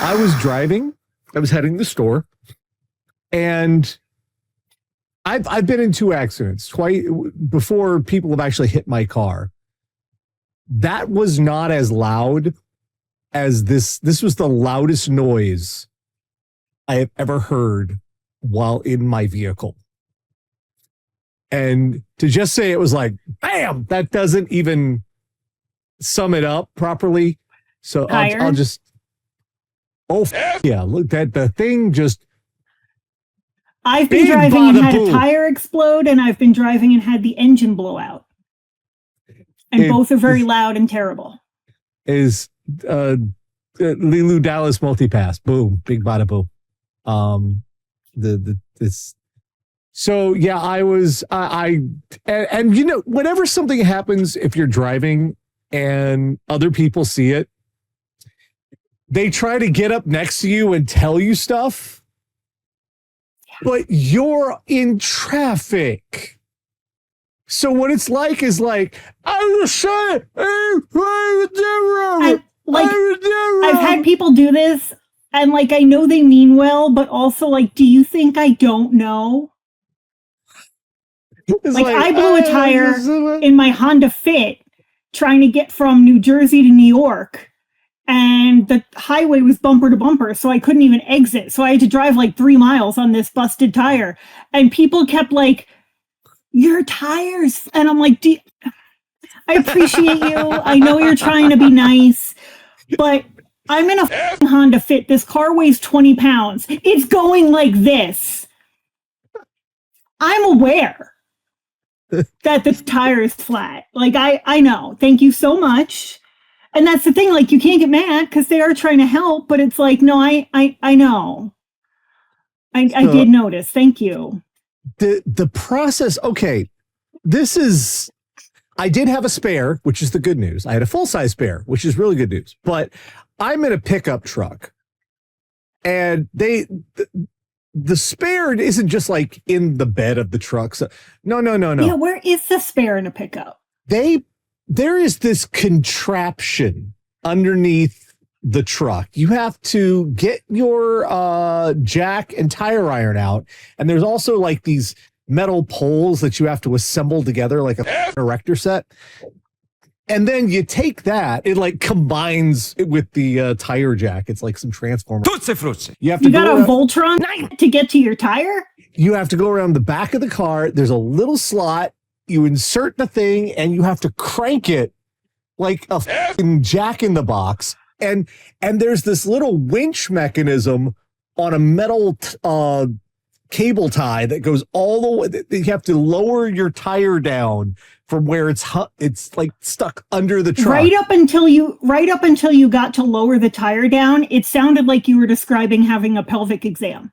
I was driving. I was heading to the store, and I've been in 2 accidents twice before people have actually hit my car. That was not as loud as this. This was the loudest noise I have ever heard while in my vehicle. And to just say it was like, bam, that doesn't even sum it up properly. So I'll just, yeah, look, that the thing just. I've been driving and had a tire explode, and I've been driving and had the engine blow out. And both are very loud and terrible. Is Lilu Dallas multipass. Boom. Big bada boom. So yeah, and you know, whenever something happens, if you're driving and other people see it, they try to get up next to you and tell you stuff. But you're in traffic. So what it's like is like, I've had people do this, and like, I know they mean well, but also like, do you think I don't know? Like I blew a tire in my Honda Fit trying to get from New Jersey to New York. And the highway was bumper to bumper, so I couldn't even exit. So I had to drive like 3 miles on this busted tire. And people kept like, your tires. And I'm like, I appreciate you. I know you're trying to be nice, but I'm in a Honda Fit. This car weighs 20 pounds. It's going like this. I'm aware that the tire is flat. Like, I know. Thank you so much. And that's the thing, like, you can't get mad because they are trying to help, but it's like, no, I know. I did notice. Thank you. The process, okay, I did have a spare, which is the good news. I had a full-size spare, which is really good news. But I'm in a pickup truck, and the spare isn't just like in the bed of the truck. So, no. Yeah, where is the spare in a pickup? There is this contraption underneath the truck. You have to get your jack and tire iron out. And there's also like these metal poles that you have to assemble together like a erector set. And then you take that, it like combines with the tire jack. It's like some transformer. You got a Voltron to get to your tire? You have to go around the back of the car. There's a little slot. You insert the thing and you have to crank it like a fucking jack in the box. And there's this little winch mechanism on a metal cable tie that goes all the way. You have to lower your tire down from where it's like stuck under the truck. Right up until you got to lower the tire down, it sounded like you were describing having a pelvic exam.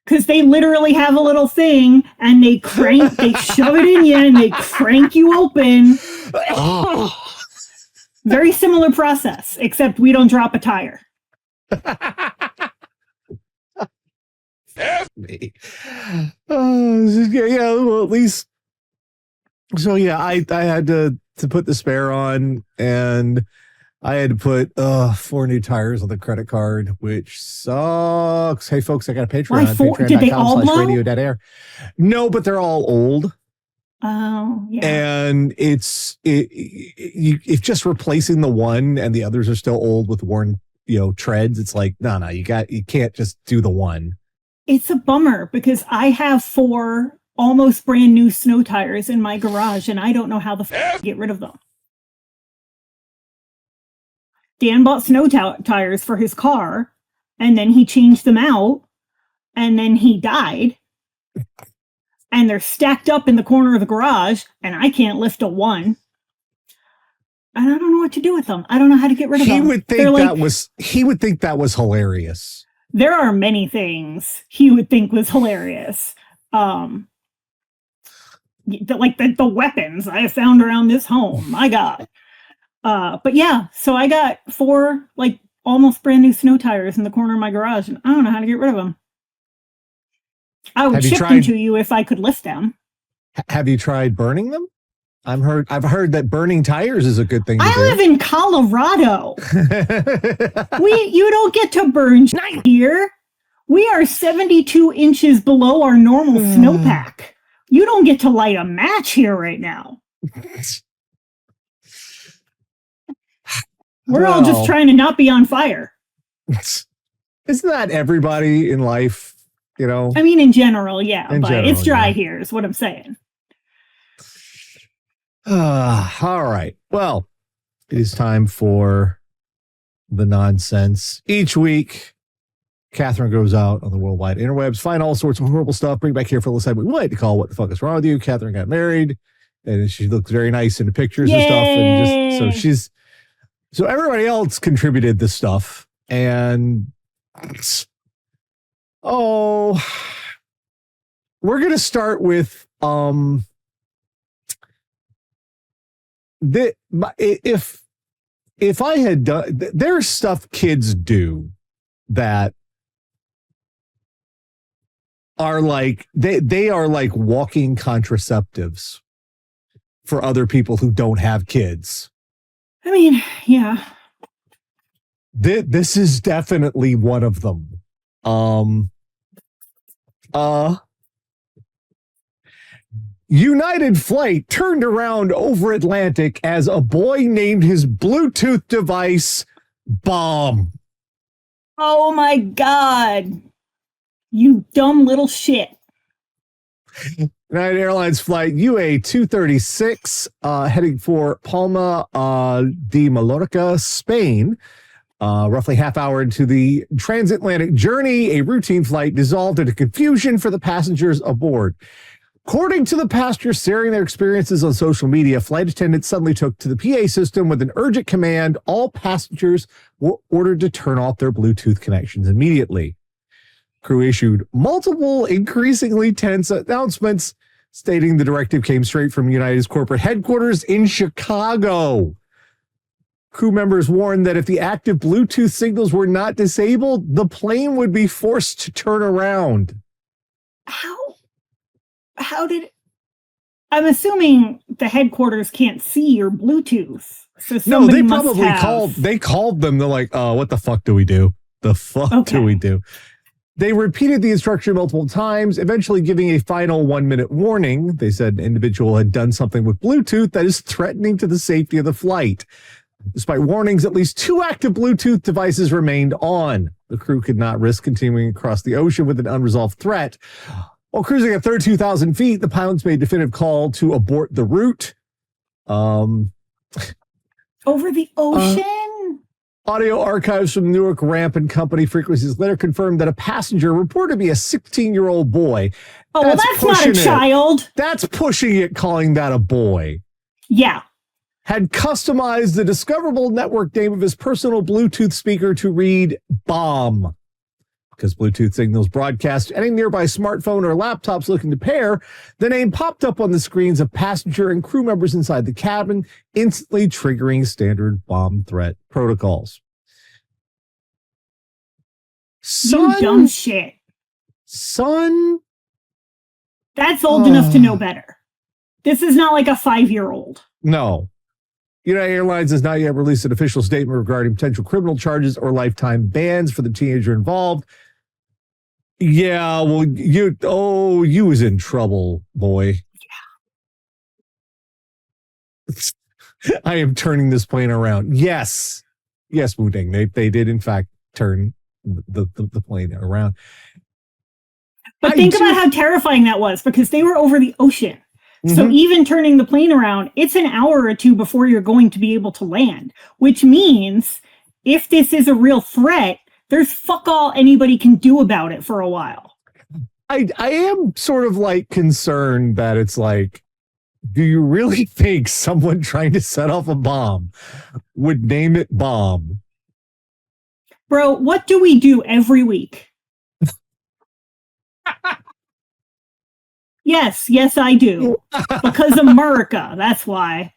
Because they literally have a little thing, and they shove it in you, and they crank you open. Very similar process, except we don't drop a tire. Me. Yeah, well, at least. So yeah, I had to put the spare on, and I had to put 4 new tires on the credit card, which sucks. Hey folks, I got a Patreon. Did they all blow? Radio.air. No, but they're all old. Oh, yeah. And it's just replacing the one, and the others are still old with worn, treads. It's like, no, you can't just do the one. It's a bummer because I have 4 almost brand new snow tires in my garage, and I don't know how to get rid of them. Dan bought snow tires for his car, and then he changed them out, and then he died. And they're stacked up in the corner of the garage, and I can't lift a one. And I don't know what to do with them. I don't know how to get rid of them. He would think that was hilarious. There are many things he would think was hilarious. The weapons I found around this home. My God. But yeah, so I got 4 like almost brand new snow tires in the corner of my garage, and I don't know how to get rid of them. I would ship them to you if I could lift them. Have you tried burning them? I've heard that burning tires is a good thing to do. I live in Colorado. You don't get to burn here. We are 72 inches below our normal snowpack. You don't get to light a match here right now. We're all just trying to not be on fire. Isn't that everybody in life, you know? I mean, in general, yeah, it's dry here is what I'm saying. All right. Well, it is time for the nonsense. Each week, Catherine goes out on the worldwide interwebs, find all sorts of horrible stuff, bring back here for a little segment we like to call What the Fuck is Wrong with You? Catherine got married, and she looks very nice in the pictures and stuff. And so everybody else contributed this stuff. And we're going to start with if I had done, there's stuff kids do that are like they are like walking contraceptives for other people who don't have kids. I mean, yeah. This is definitely one of them. United Flight turned around over Atlantic as a boy named his Bluetooth device Bomb. Oh my God. You dumb little shit. United Airlines flight UA236 heading for Palma de Mallorca, Spain. Roughly half hour into the transatlantic journey, a routine flight dissolved into confusion for the passengers aboard. According to the passengers sharing their experiences on social media, flight attendants suddenly took to the PA system with an urgent command. All passengers were ordered to turn off their Bluetooth connections immediately. Crew issued multiple increasingly tense announcements stating the directive came straight from United's corporate headquarters in Chicago. Crew members warned that if the active Bluetooth signals were not disabled, the plane would be forced to turn around. How did... I'm assuming the headquarters can't see your Bluetooth. So no, they probably called them. They're like, what the fuck do we do? The fuck do we do? They repeated the instruction multiple times, eventually giving a final 1-minute warning. They said an individual had done something with Bluetooth that is threatening to the safety of the flight. Despite warnings, at least 2 active Bluetooth devices remained on. The crew could not risk continuing across the ocean with an unresolved threat. While cruising at 32,000 feet, the pilots made a definitive call to abort the route. Over the ocean? Audio archives from Newark Ramp and Company frequencies later confirmed that a passenger reported to be a 16-year-old boy. Oh, well, that's not a child. That's pushing it, calling that a boy. Yeah. Had customized the discoverable network name of his personal Bluetooth speaker to read Bomb. Because Bluetooth signals broadcast to any nearby smartphone or laptops looking to pair, the name popped up on the screens of passenger and crew members inside the cabin, instantly triggering standard bomb threat protocols. You dumb shit. Son? That's old enough to know better. This is not like a 5-year-old. No. United Airlines has not yet released an official statement regarding potential criminal charges or lifetime bans for the teenager involved. Yeah, well, you was in trouble, boy. Yeah. I am turning this plane around. Yes, Wu-Ding. They did, in fact, turn the plane around. But think about how terrifying that was, because they were over the ocean. So even turning the plane around, it's an hour or two before you're going to be able to land, which means if this is a real threat, there's fuck all anybody can do about it for a while. I am sort of like concerned that it's like, do you really think someone trying to set off a bomb would name it Bomb? Bro, what do we do every week? Yes, I do. Because America, that's why.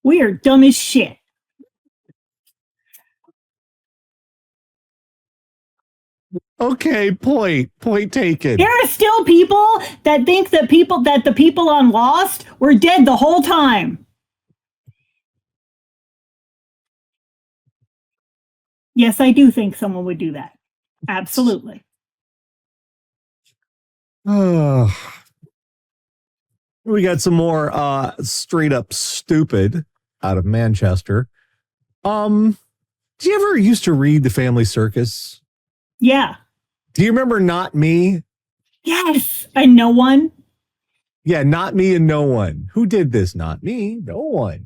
We are dumb as shit. Okay, point taken. There are still people that think that the people on Lost were dead the whole time. Yes, I do think someone would do that. Absolutely. We got some more straight up stupid out of Manchester. Do you ever used to read The Family Circus? Yeah. Do you remember Not Me? Yes. And no one? Yeah, Not Me and No One. Who did this? Not me. No one.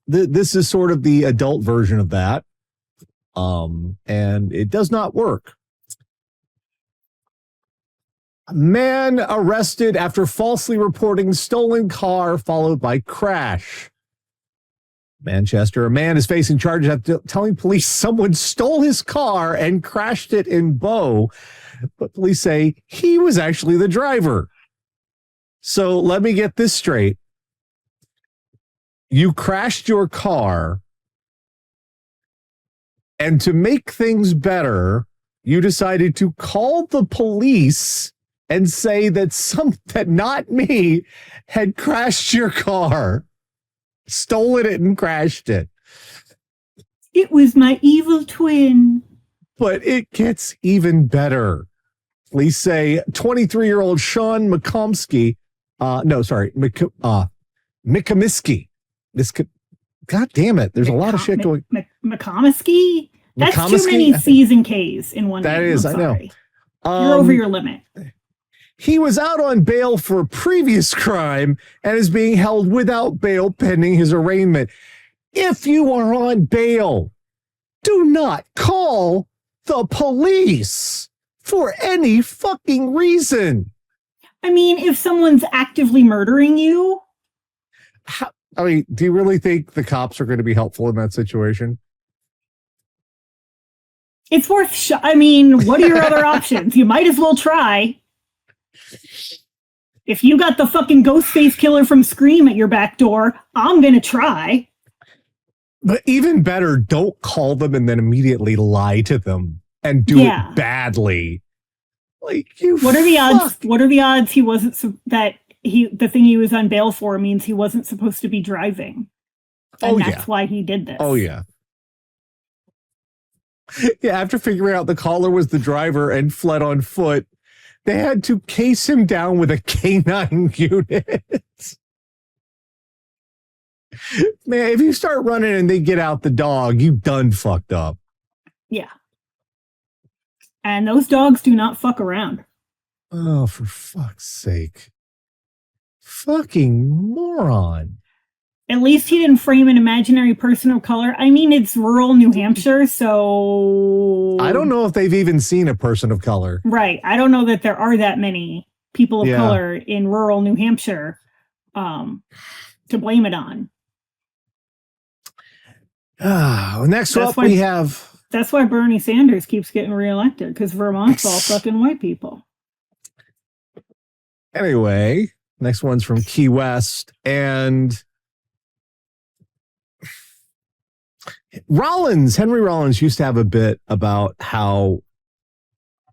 This is sort of the adult version of that. And it does not work. Man arrested after falsely reporting stolen car followed by crash. Manchester, a man is facing charges after telling police someone stole his car and crashed it in Bow, but police say he was actually the driver. So let me get this straight. You crashed your car, and to make things better, you decided to call the police and say that not me had crashed your car, stolen it and crashed it. It was my evil twin. But it gets even better. Police say 23-year-old Sean Mikomsky, Mikamiski. God damn it. There's a lot of shit going. McComiskey? That's too many C's and K's in one that name. Is, I know. You're over your limit. He was out on bail for a previous crime and is being held without bail pending his arraignment. If you are on bail, do not call the police for any fucking reason. I mean, if someone's actively murdering you. Do you really think the cops are going to be helpful in that situation? It's worth what are your other options? You might as well try. If you got the fucking Ghostface killer from Scream at your back door, I'm going to try. But even better, don't call them and then immediately lie to them and do it badly. Like, what are the odds? What are the odds he wasn't the thing he was on bail for means he wasn't supposed to be driving? And that's why he did this. Oh yeah. Yeah, after figuring out the caller was the driver and fled on foot, they had to case him down with a K9 unit. Man, if you start running and they get out the dog, you done fucked up. Yeah. And those dogs do not fuck around. Oh, for fuck's sake. Fucking moron. At least he didn't frame an imaginary person of color. I mean, it's rural New Hampshire, so... I don't know if they've even seen a person of color. Right. I don't know that there are that many people of color in rural New Hampshire to blame it on. Next up, we have... That's why Bernie Sanders keeps getting reelected, because Vermont's all fucking white people. Anyway, next one's from Key West, and... Henry Rollins used to have a bit about how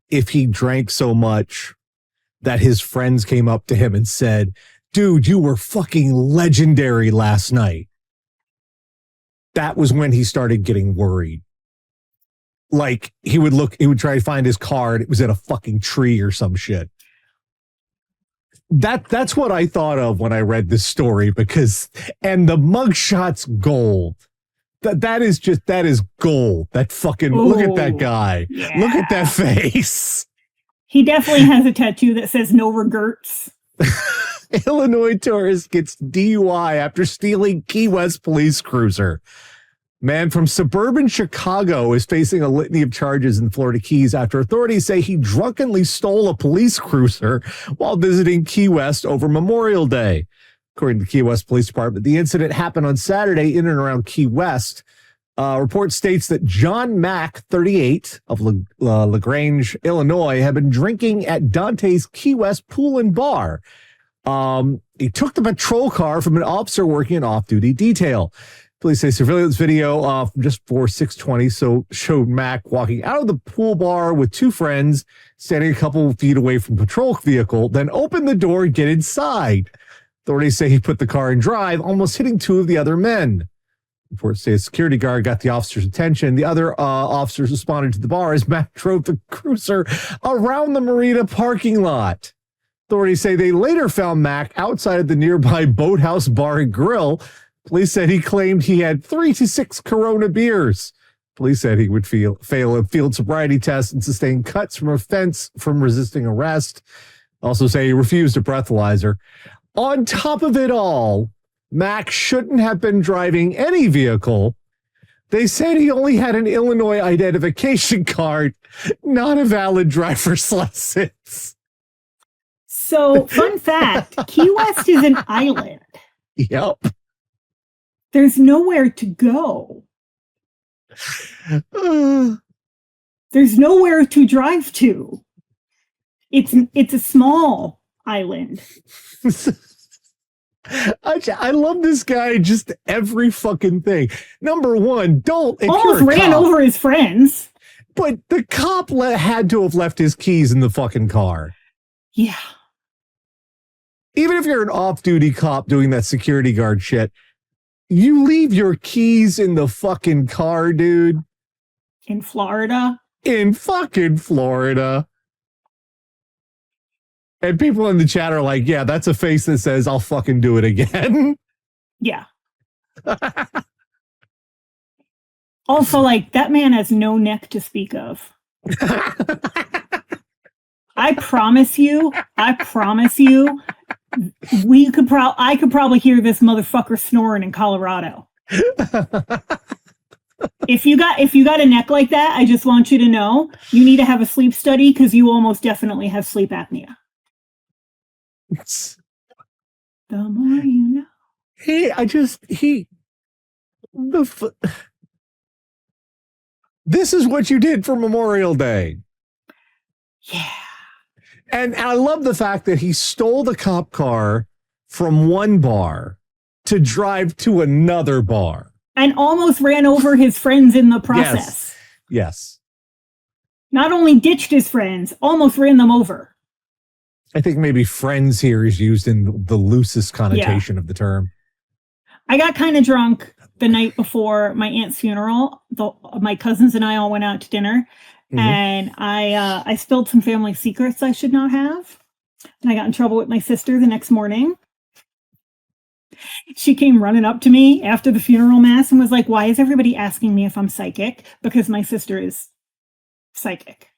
if he drank so much that his friends came up to him and said, dude, you were fucking legendary last night. That was when he started getting worried. Like he would try to find his car and it was in a fucking tree or some shit. That's what I thought of when I read this story and the mugshot's gold. That is gold. That fucking look at that guy. Yeah. Look at that face. He definitely has a tattoo that says no regrets. Illinois tourist gets DUI after stealing Key West police cruiser. Man from suburban Chicago is facing a litany of charges in Florida Keys after authorities say he drunkenly stole a police cruiser while visiting Key West over Memorial Day. According to the Key West Police Department, the incident happened on Saturday in and around Key West. Report states that John Mack, 38, of LaGrange, Illinois, had been drinking at Dante's Key West Pool and Bar. He took the patrol car from an officer working an off-duty detail. Police say surveillance video just before 6:20 showed Mac walking out of the pool bar with two friends, standing a couple of feet away from the patrol vehicle, then opened the door and get inside. Authorities say he put the car in drive, almost hitting two of the other men. Reports say a security guard got the officer's attention. The other officers responded to the bar as Mac drove the cruiser around the marina parking lot. Authorities say they later found Mac outside of the nearby Boathouse Bar and Grill. Police said he claimed he had 3 to 6 Corona beers. Police said he would fail a field sobriety test and sustain cuts from a fence from resisting arrest. Also say he refused a breathalyzer. On top of it all, Mac shouldn't have been driving any vehicle. They said he only had an Illinois identification card, not a valid driver's license. So, fun fact, Key West is an island. Yep. There's nowhere to go. There's nowhere to drive to. It's a small island. I love this guy, just every fucking thing. Number one, almost ran over his friends. But the cop had to have left his keys in the fucking car. Yeah. Even if you're an off-duty cop doing that security guard shit, you leave your keys in the fucking car, dude. In Florida? In fucking Florida. And people in the chat are like, yeah, that's a face that says, I'll fucking do it again. Yeah. Also, like, that man has no neck to speak of. I promise you, I could probably hear this motherfucker snoring in Colorado. If you got a neck like that, I just want you to know you need to have a sleep study because you almost definitely have sleep apnea. The more you know. This is what you did for Memorial Day. Yeah. And I love the fact that he stole the cop car from one bar to drive to another bar. And almost ran over his friends in the process. Yes. Not only ditched his friends, almost ran them over. I think maybe friends here is used in the loosest connotation of the term. I got kind of drunk the night before my aunt's funeral. My cousins and I all went out to dinner. Mm-hmm. And I spilled some family secrets I should not have. And I got in trouble with my sister the next morning. She came running up to me after the funeral mass and was like, why is everybody asking me if I'm psychic? Because my sister is psychic.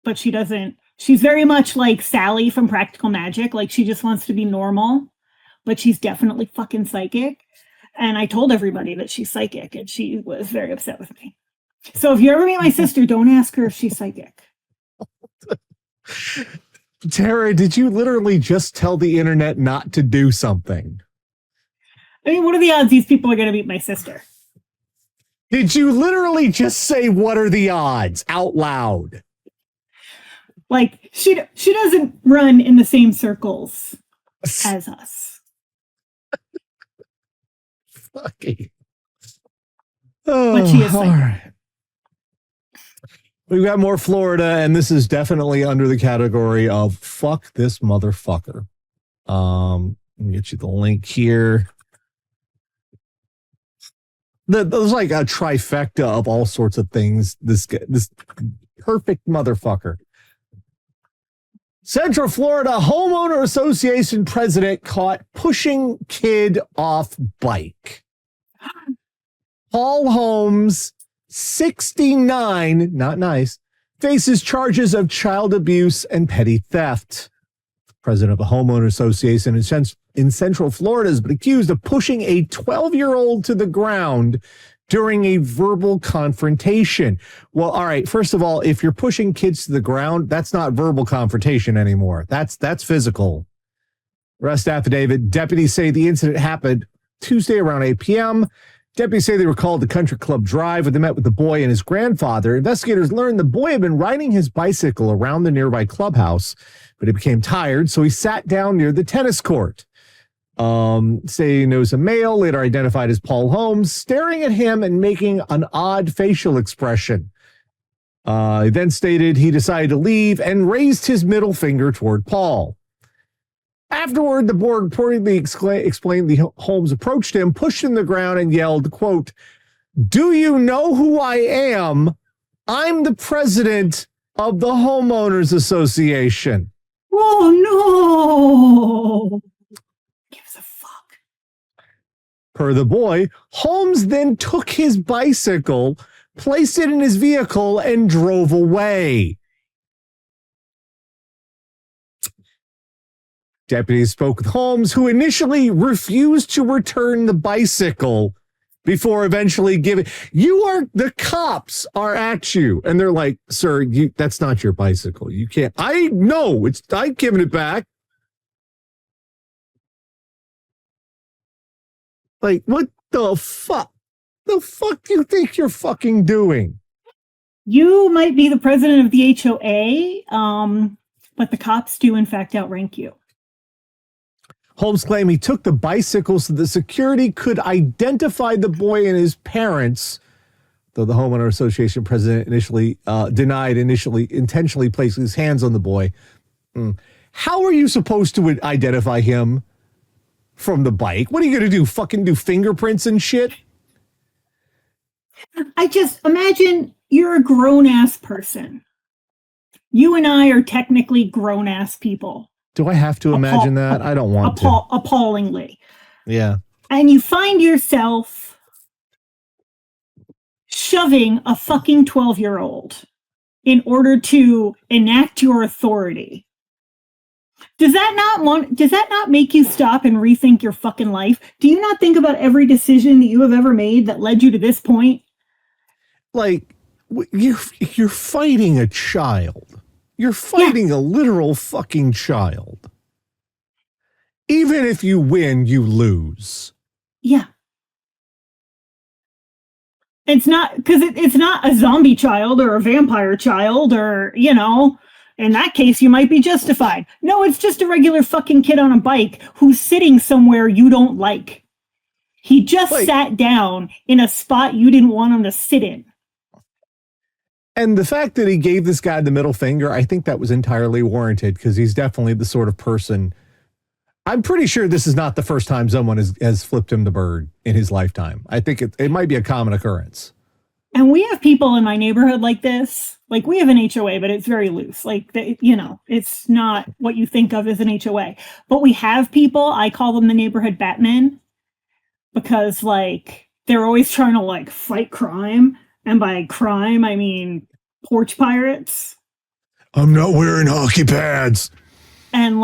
But she's very much like Sally from Practical Magic. Like, she just wants to be normal. But she's definitely fucking psychic. And I told everybody that she's psychic. And she was very upset with me. So if you ever meet my sister, don't ask her if she's psychic. Tara, did you literally just tell the internet not to do something? I mean, what are the odds these people are going to meet my sister? Did you literally just say, what are the odds out loud? Like, she doesn't run in the same circles as us. Fucking. But she is psychic. All right. We've got more Florida, and this is definitely under the category of fuck this motherfucker. Let me get you the link here. There's like a trifecta of all sorts of things. This perfect motherfucker. Central Florida Homeowner Association president caught pushing kid off bike. Paul Holmes, 69, not nice, faces charges of child abuse and petty theft. President of the Homeowner Association in Central Florida has been accused of pushing a 12-year-old to the ground during a verbal confrontation. Well, all right, first of all, if you're pushing kids to the ground, that's not verbal confrontation anymore. That's physical. Arrest affidavit. Deputies say the incident happened Tuesday around 8 p.m. Deputies say they were called to Country Club Drive where they met with the boy and his grandfather. Investigators learned the boy had been riding his bicycle around the nearby clubhouse, but he became tired, so he sat down near the tennis court. Say he knows a male, later identified as Paul Holmes, staring at him and making an odd facial expression. He then stated he decided to leave and raised his middle finger toward Paul. Afterward, the boy reportedly explained the Holmes approached him, pushed him to the ground, and yelled, quote, "Do you know who I am? I'm the president of the Homeowners Association." Oh, no. Gives a fuck. Per the boy, Holmes then took his bicycle, placed it in his vehicle, and drove away. Deputies spoke with Holmes, who initially refused to return the bicycle before eventually giving. The cops are at you. And they're like, "Sir, that's not your bicycle. You can't." I'm giving it back. Like, what the fuck? The fuck do you think you're fucking doing? You might be the president of the HOA, but the cops do in fact outrank you. Holmes claimed he took the bicycle so the security could identify the boy and his parents, though the Homeowner Association president initially denied intentionally placing his hands on the boy. How are you supposed to identify him from the bike? What are you going to do? Fucking do fingerprints and shit? I just imagine you're a grown-ass person. You and I are technically grown-ass people. Do I have to imagine that? I don't want to. Appallingly. Yeah. And you find yourself shoving a fucking 12-year-old in order to enact your authority. Does that not make you stop and rethink your fucking life? Do you not think about every decision that you have ever made that led you to this point? Like, you're fighting a child. You're fighting a literal fucking child. Even if you win, you lose. Yeah. It's not a zombie child or a vampire child or, in that case, you might be justified. No, it's just a regular fucking kid on a bike who's sitting somewhere you don't like. He just sat down in a spot you didn't want him to sit in. And the fact that he gave this guy the middle finger, I think that was entirely warranted because he's definitely the sort of person. I'm pretty sure this is not the first time someone has flipped him the bird in his lifetime. I think it might be a common occurrence. And we have people in my neighborhood like this. Like, we have an HOA, but it's very loose. Like, it's not what you think of as an HOA. But we have people, I call them the neighborhood Batmen, because, they're always trying to, fight crime. And by crime, I mean porch pirates. I'm not wearing hockey pads. And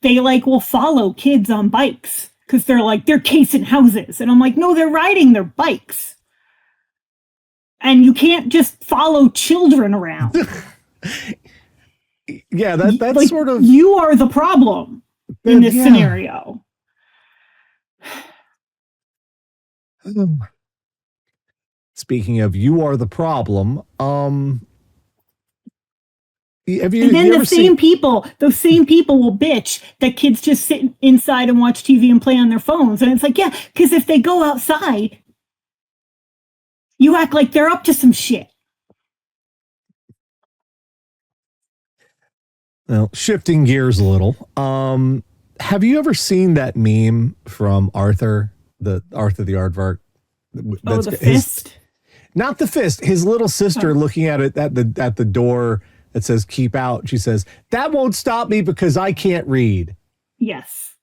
they will follow kids on bikes because they're casing houses. And I'm like, no, they're riding their bikes. And you can't just follow children around. Yeah, that's sort of. You are the problem in this scenario. Speaking of, you are the problem. Those same people will bitch that kids just sit inside and watch TV and play on their phones. And it's like, yeah, because if they go outside, you act like they're up to some shit. Well, shifting gears a little. Have you ever seen that meme from Arthur the Aardvark? The fist? Not the fist. His little sister looking at it at the door that says "keep out." She says, "That won't stop me because I can't read." Yes.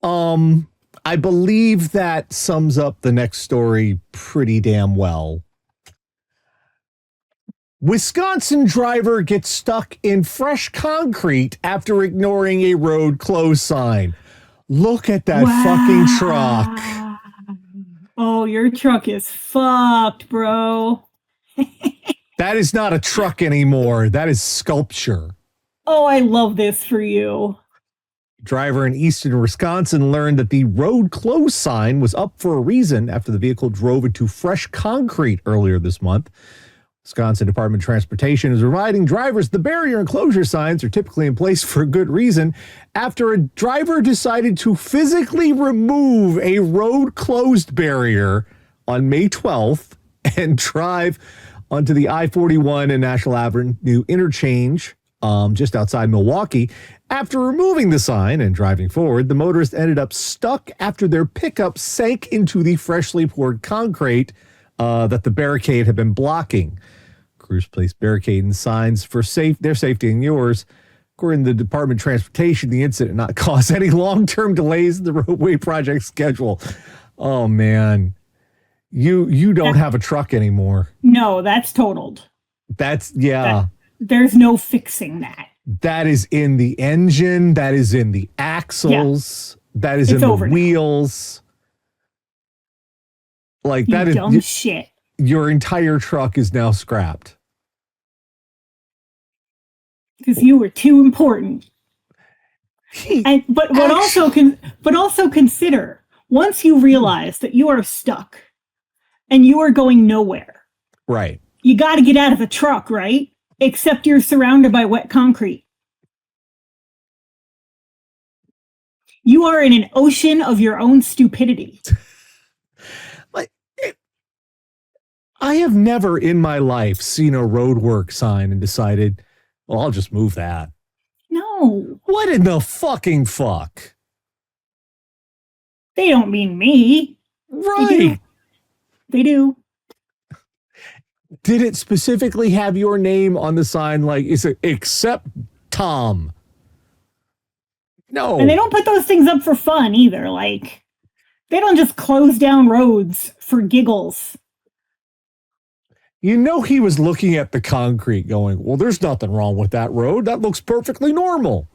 I believe that sums up the next story pretty damn well. Wisconsin driver gets stuck in fresh concrete after ignoring a road closed sign. Look at that fucking truck. Oh, your truck is fucked, bro. That is not a truck anymore. That is sculpture. Oh, I love this for you. Driver in eastern Wisconsin learned that the road closed sign was up for a reason after the vehicle drove into fresh concrete earlier this month. Wisconsin Department of Transportation is reminding drivers the barrier and closure signs are typically in place for a good reason after a driver decided to physically remove a road closed barrier on May 12th and drive onto the I-41 and National Avenue interchange just outside Milwaukee. After removing the sign and driving forward, the motorist ended up stuck after their pickup sank into the freshly poured concrete that the barricade had been blocking. Crews placed barricade and signs for their safety and yours. According to the Department of Transportation, the incident did not cause any long-term delays in the roadway project schedule. Oh, man. You don't have a truck anymore. No, that's totaled. There's no fixing that. That is in the engine. That is in the axles. Yeah. That is in the wheels. Like that is dumb shit. Your entire truck is now scrapped. Because you were too important. But also consider, once you realize that you are stuck and you are going nowhere. Right. You got to get out of the truck, right? Except you're surrounded by wet concrete. You are in an ocean of your own stupidity. I have never in my life seen a roadwork sign and decided, well, I'll just move that. No. What in the fucking fuck? They don't mean me. Right. They do. Did it specifically have your name on the sign? Like, is it except Tom? No. And they don't put those things up for fun either. Like, they don't just close down roads for giggles. You know, he was looking at the concrete going, well, there's nothing wrong with that road. That looks perfectly normal.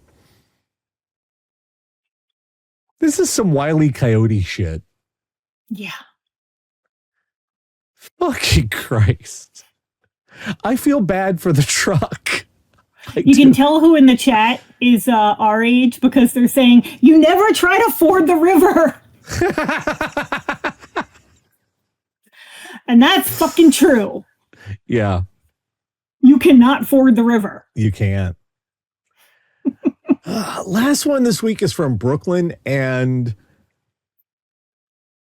This is some Wile E. Coyote shit. Yeah. Fucking Christ. I feel bad for the truck. You can tell who in the chat is our age because they're saying, you never try to ford the river. And that's fucking true. Yeah. You cannot ford the river. You can't. Last one this week is from Brooklyn, and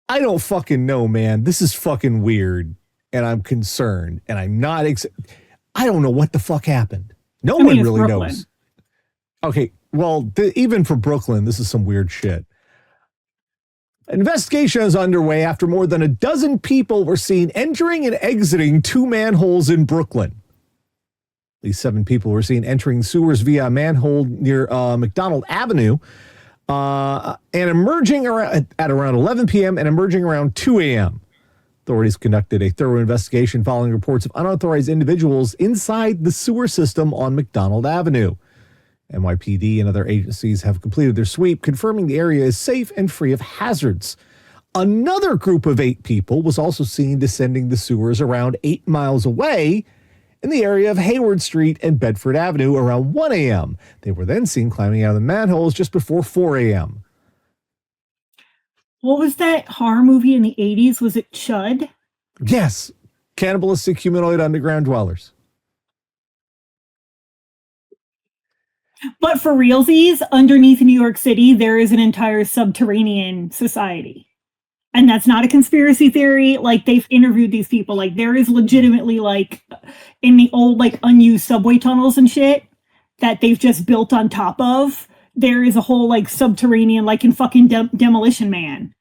I don't fucking know, man. This is fucking weird, and I'm concerned, and I'm not. I don't know what the fuck happened. No one really knows. Okay, well, even for Brooklyn, this is some weird shit. Investigation is underway after more than a dozen people were seen entering and exiting 2 manholes in Brooklyn. At least 7 people were seen entering sewers via a manhole near McDonald Avenue and emerging at around 11 p.m. and emerging around 2 a.m. Authorities conducted a thorough investigation following reports of unauthorized individuals inside the sewer system on McDonald Avenue. NYPD and other agencies have completed their sweep, confirming the area is safe and free of hazards. Another group of 8 people was also seen descending the sewers around 8 miles away in the area of Hayward Street and Bedford Avenue around 1 a.m. They were then seen climbing out of the manholes just before 4 a.m. What was that horror movie in the 80s? Was it Chud? Yes. Cannibalistic humanoid underground dwellers. But for realsies, underneath New York City, there is an entire subterranean society. And that's not a conspiracy theory. Like, they've interviewed these people. Like, there is legitimately, like, in the old, like, unused subway tunnels and shit that they've just built on top of, there is a whole, like, subterranean, like in fucking Demolition Man.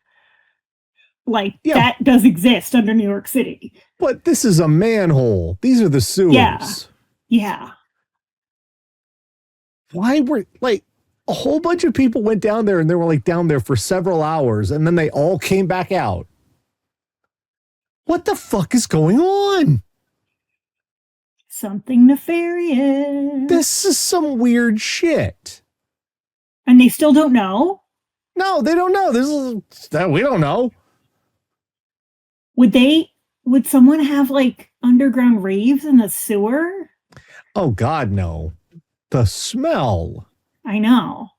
Like, that does exist under New York City. But this is a manhole. These are the sewers. Yeah. Why were, like, a whole bunch of people went down there and they were, like, down there for several hours and then they all came back out. What the fuck is going on? Something nefarious. This is some weird shit. And they still don't know? No, they don't know. We don't know. Would someone have, like, underground raves in the sewer? Oh, God, no. The smell. I know.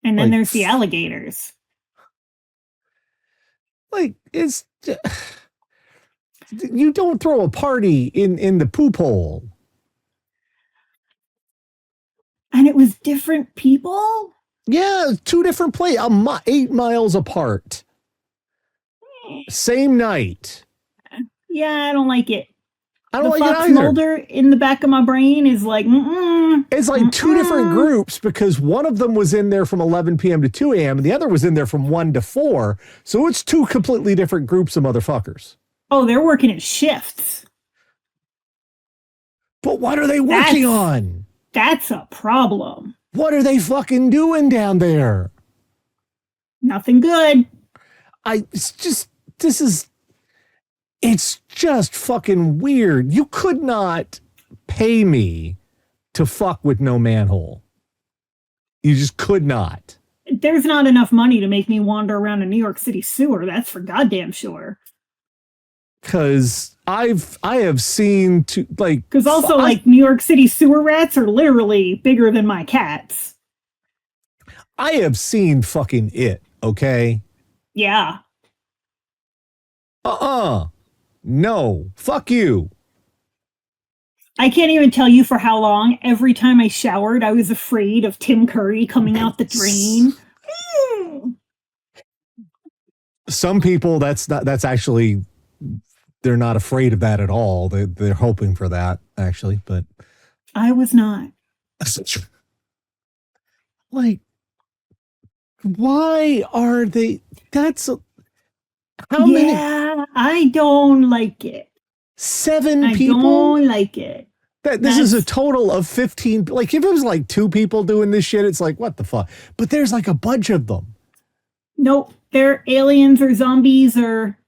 And then there's the alligators. Like, it's... You don't throw a party in the poop hole. And it was different people? Yeah, 2 different places, 8 miles apart. Same night. Yeah, I don't like it. I don't like it Fox either. Mulder in the back of my brain is like, It's like 2 different groups because one of them was in there from 11 p.m. to 2 a.m. and the other was in there from 1 to 4. So it's 2 completely different groups of motherfuckers. Oh, they're working in shifts. But what are they working on? That's a problem. What are they fucking doing down there? Nothing good. It's just fucking weird. You could not pay me to fuck with no manhole. You just could not. There's not enough money to make me wander around a New York City sewer. That's for goddamn sure. Because I have seen because also New York City sewer rats are literally bigger than my cats. I have seen fucking it. Okay. Yeah. No. Fuck you. I can't even tell you for how long. Every time I showered, I was afraid of Tim Curry coming out the drain. Some people, that's actually, they're not afraid of that at all. They're hoping for that, actually, but I was not. Like, why are they? How many? Yeah, I don't like it. 7 people? I don't like it. This is a total of 15. Like, if it was like 2 people doing this shit, it's like, what the fuck? But there's like a bunch of them. Nope, they're aliens or zombies or.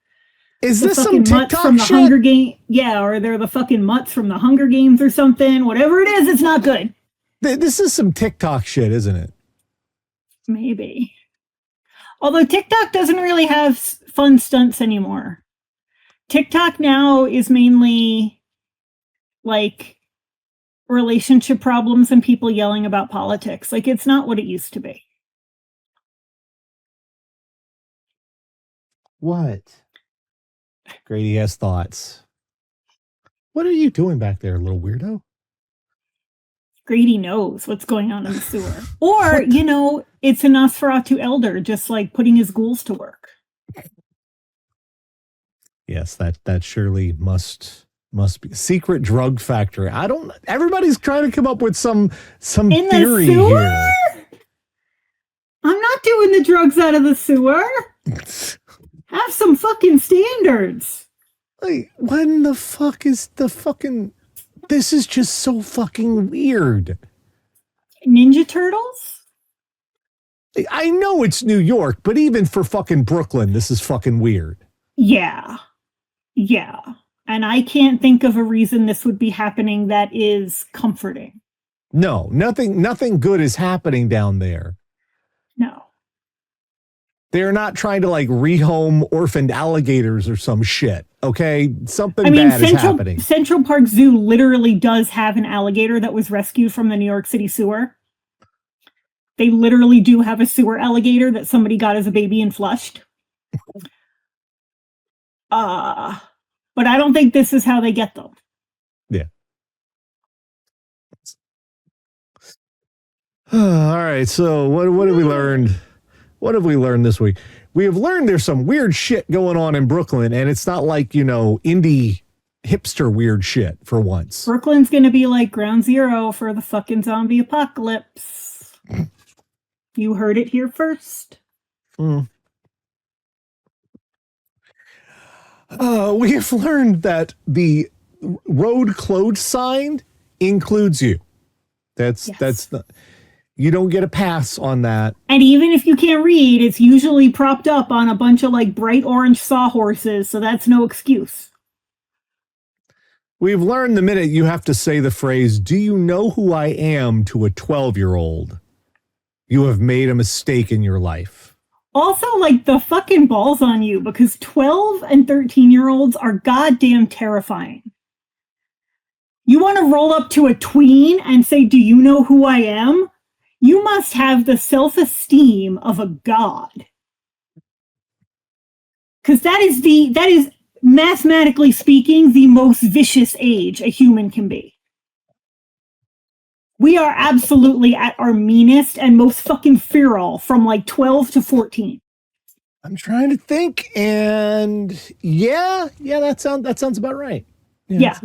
Is this some TikTok from the shit? Hunger Game? Yeah, or they're the fucking mutts from the Hunger Games or something. Whatever it is, it's not good. This is some TikTok shit, isn't it? Maybe. Although TikTok doesn't really have fun stunts anymore. TikTok now is mainly like relationship problems and people yelling about politics. Like, it's not what it used to be. What? Grady has thoughts. What are you doing back there, little weirdo? Grady knows what's going on in the sewer. Or, it's a Nosferatu elder just like putting his ghouls to work. Yes, that surely must be secret drug factory. Everybody's trying to come up with some in theory the sewer? here. I'm not doing the drugs out of the sewer. Have some fucking standards. Like, when the fuck is the fucking... This is just so fucking weird. Ninja Turtles? I know it's New York, but even for fucking Brooklyn, this is fucking weird. Yeah. Yeah. And I can't think of a reason this would be happening that is comforting. No, nothing good is happening down there. No. They're not trying to like rehome orphaned alligators or some shit. Okay, something bad is happening. Central Park Zoo literally does have an alligator that was rescued from the New York City sewer. They literally do have a sewer alligator that somebody got as a baby and flushed. But I don't think this is how they get them. Yeah. All right. So what have we learned? What have we learned this week? We have learned there's some weird shit going on in Brooklyn, and it's not like, indie hipster weird shit for once. Brooklyn's going to be like ground zero for the fucking zombie apocalypse. You heard it here first. We have learned that the road closed sign includes you. That's the... You don't get a pass on that. And even if you can't read, it's usually propped up on a bunch of like bright orange sawhorses, so that's no excuse. We've learned the minute you have to say the phrase, "Do you know who I am?" to a 12-year-old, you have made a mistake in your life. Also, like, the fucking balls on you, because 12 and 13-year-olds are goddamn terrifying. You want to roll up to a tween and say, "Do you know who I am?" You must have the self-esteem of a god. Because that is mathematically speaking, the most vicious age a human can be. We are absolutely at our meanest and most fucking feral from like 12 to 14. I'm trying to think, and that sounds about right. Yeah.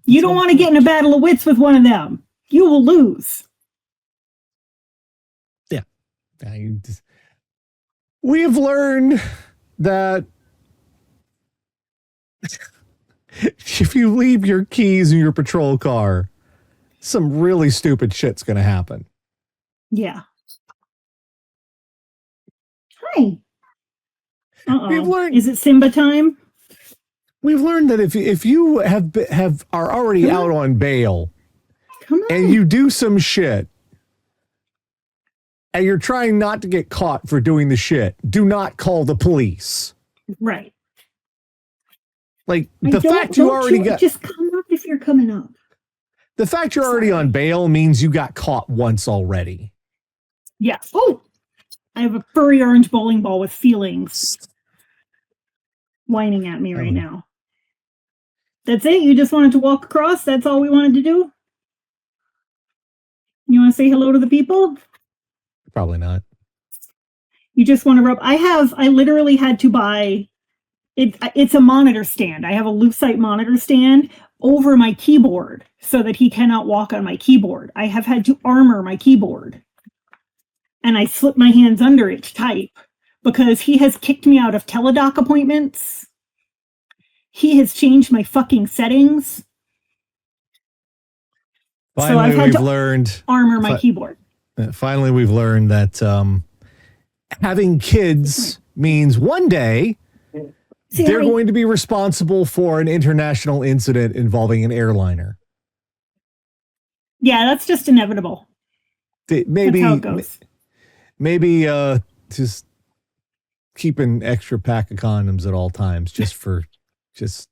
You don't want to get in a battle of wits with one of them. You will lose. Yeah. We have learned that if you leave your keys in your patrol car, some really stupid shit's going to happen. Yeah. Hi. We've learned, is it Simba time? We've learned that if you are already out on bail and you do some shit and you're trying not to get caught for doing the shit, do not call the police. Right. Like the fact you already got, just come up if you're coming up. The fact you're already on bail means you got caught once already. Yeah. Oh, I have a furry orange bowling ball with feelings whining at me right now. That's it? You just wanted to walk across? That's all we wanted to do? You want to say hello to the people? Probably not. You just want to rub... I literally had to buy... It's a monitor stand. I have a lucite monitor stand over my keyboard so that he cannot walk on my keyboard. I have had to armor my keyboard. And I slip my hands under it to type because he has kicked me out of teledoc appointments. He has changed my fucking settings. Finally, so I've had to armor my keyboard. Finally, we've learned that having kids means one day they're going to be responsible for an international incident involving an airliner. Yeah, that's just inevitable. Maybe, that's how it goes. Maybe just keep an extra pack of condoms at all times, just